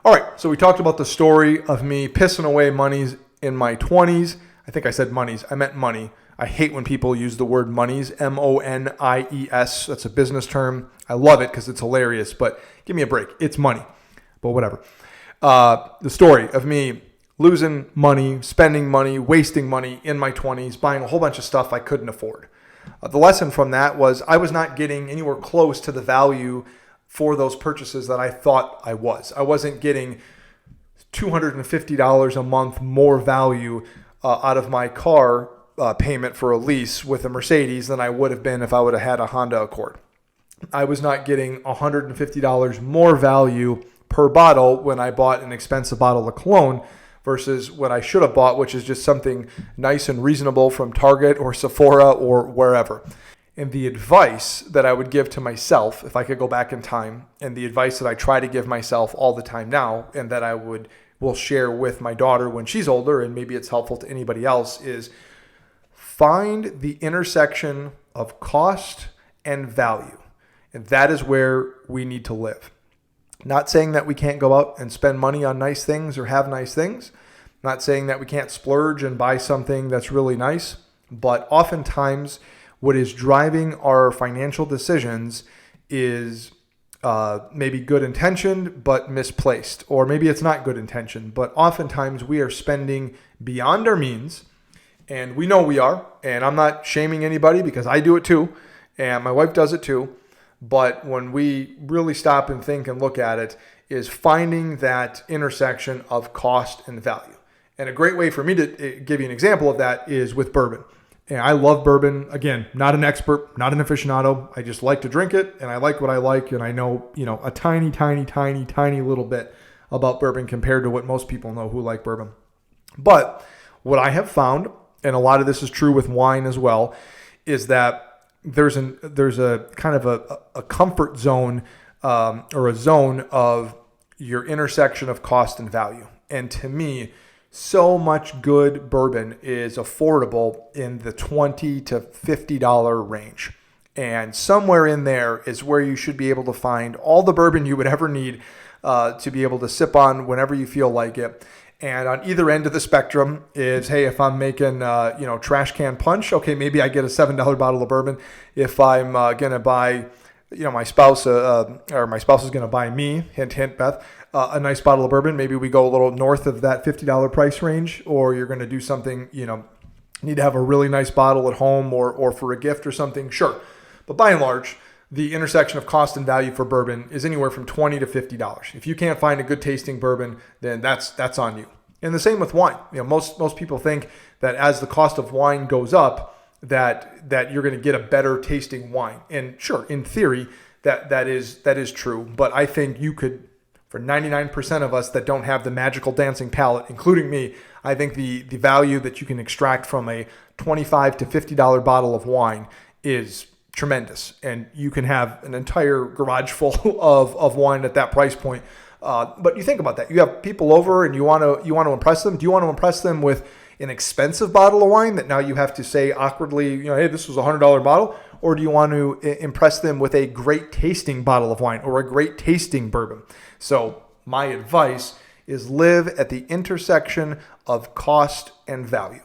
All right, so we talked about the story of me pissing away monies in my 20s. I think I said monies. I meant money. I hate when people use the word monies, M-O-N-I-E-S. That's a business term. I love it because it's hilarious, but give me a break. It's money, but whatever. The story of me losing money, spending money, wasting money in my 20s, buying a whole bunch of stuff I couldn't afford. The lesson from that was I was not getting anywhere close to the value for those purchases that I thought I was. I wasn't getting $250 a month more value out of my car payment for a lease with a Mercedes than I would have been if I would have had a Honda Accord. I was not getting $150 more value per bottle when I bought an expensive bottle of cologne versus what I should have bought, which is just something nice and reasonable from Target or Sephora or wherever. And the advice that I would give to myself, if I could go back in time, and the advice that I try to give myself all the time now, and that I will share with my daughter when she's older, and maybe it's helpful to anybody else, is find the intersection of cost and value. And that is where we need to live. Not saying that we can't go out and spend money on nice things or have nice things. Not saying that we can't splurge and buy something that's really nice. But oftentimes what is driving our financial decisions is maybe good intentioned but misplaced. Or maybe it's not good intention. But oftentimes we are spending beyond our means. And we know we are. And I'm not shaming anybody because I do it too. And my wife does it too. But when we really stop and think and look at it, is finding that intersection of cost and value. And a great way for me to give you an example of that is with bourbon. And I love bourbon. Again, not an expert, not an aficionado. I just like to drink it, and I like what I like, and I know, a tiny, tiny, tiny, tiny little bit about bourbon compared to what most people know who like bourbon. But what I have found, and a lot of this is true with wine as well, is that there's a kind of a comfort zone or a zone of your intersection of cost and value. And to me, so much good bourbon is affordable in the $20 to $50 range. And somewhere in there is where you should be able to find all the bourbon you would ever need to be able to sip on whenever you feel like it. And on either end of the spectrum is, hey, if I'm making, trash can punch, okay, maybe I get a $7 bottle of bourbon. If I'm going to buy, my spouse, or my spouse is going to buy me, hint, hint, Beth, a nice bottle of bourbon, maybe we go a little north of that $50 price range, or you're going to do something, need to have a really nice bottle at home or for a gift or something, sure. But by and large, the intersection of cost and value for bourbon is anywhere from $20 to $50. If you can't find a good tasting bourbon, then that's on you. And the same with wine. Most people think that as the cost of wine goes up, that you're going to get a better tasting wine. And sure, in theory, that is true. But I think you could, for 99% of us that don't have the magical dancing palate, including me, I think the value that you can extract from a $25 to $50 bottle of wine is tremendous, and you can have an entire garage full of wine at that price point. But you think about that. You have people over, and you want to impress them. Do you want to impress them with an expensive bottle of wine that now you have to say awkwardly, hey, this was a $100 bottle, or do you want to impress them with a great tasting bottle of wine or a great tasting bourbon? So my advice is live at the intersection of cost and value.